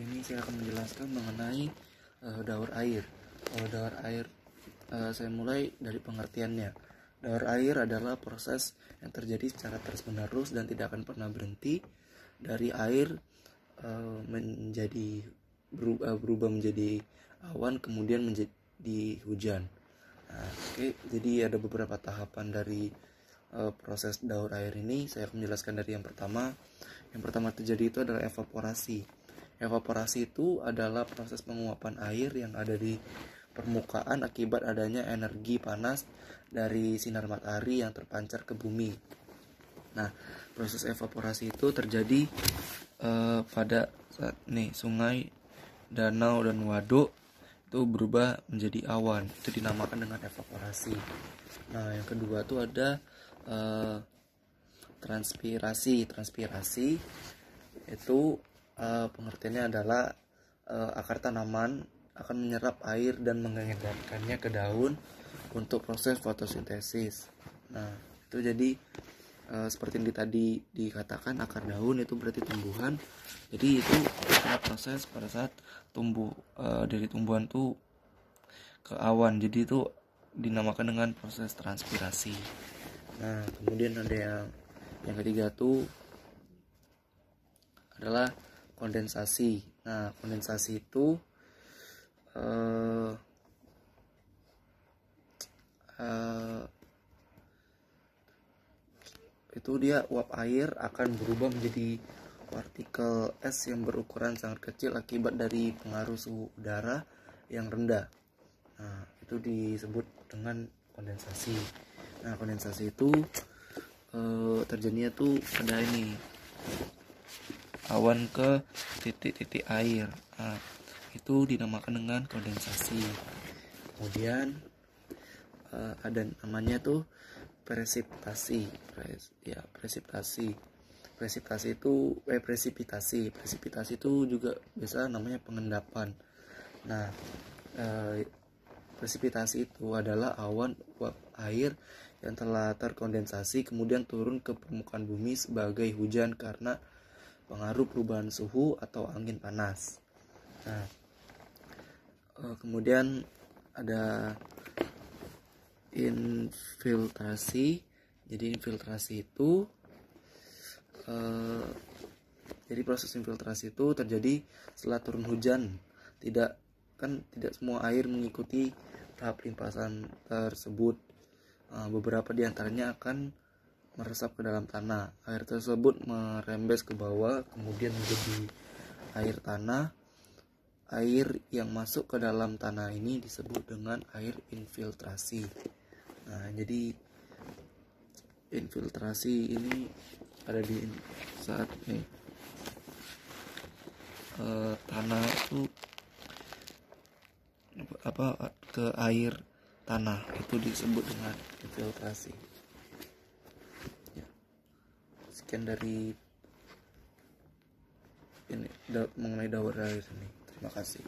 Hari ini saya akan menjelaskan mengenai daur air. Daur air, saya mulai dari pengertiannya. Daur air adalah proses yang terjadi secara terus-menerus dan tidak akan pernah berhenti. Dari air berubah menjadi awan, kemudian menjadi hujan. Jadi ada beberapa tahapan dari proses daur air ini. Saya akan menjelaskan dari yang pertama. Yang pertama terjadi itu adalah evaporasi. Evaporasi itu adalah proses penguapan air yang ada di permukaan akibat adanya energi panas dari sinar matahari yang terpancar ke bumi. Nah, proses evaporasi itu terjadi pada saat sungai, danau, dan waduk itu berubah menjadi awan. Itu dinamakan dengan evaporasi. Nah, yang kedua itu ada transpirasi. Transpirasi itu pengertiannya adalah akar tanaman akan menyerap air dan mengedarkannya ke daun untuk proses fotosintesis. Nah, itu jadi seperti yang tadi dikatakan, akar daun itu berarti tumbuhan. Jadi itu adalah proses pada saat tumbuh dari tumbuhan itu ke awan. Jadi itu dinamakan dengan proses transpirasi. Nah, kemudian ada yang ketiga tuh adalah kondensasi. Nah, kondensasi itu dia uap air akan berubah menjadi partikel es yang berukuran sangat kecil akibat dari pengaruh suhu udara yang rendah. Nah, itu disebut dengan kondensasi. Nah, kondensasi itu terjadinya tuh pada awan ke titik-titik air. Nah, itu dinamakan dengan kondensasi. Kemudian ada namanya tuh presipitasi. Presipitasi itu juga biasa namanya pengendapan. Nah, presipitasi itu adalah awan uap air yang telah terkondensasi kemudian turun ke permukaan bumi sebagai hujan karena pengaruh perubahan suhu atau angin panas. Nah, kemudian ada infiltrasi. Jadi infiltrasi itu jadi proses infiltrasi itu terjadi setelah turun hujan. Tidak semua air mengikuti tahap limpasan tersebut. Beberapa diantaranya akan meresap ke dalam tanah. Air tersebut merembes ke bawah kemudian menjadi air tanah. Air yang masuk ke dalam tanah ini disebut dengan air infiltrasi. Nah, jadi infiltrasi ini ada di saat tanah itu ke air tanah, itu disebut dengan infiltrasi. Ya. Sekian dari mengenai daur air ini. Terima kasih.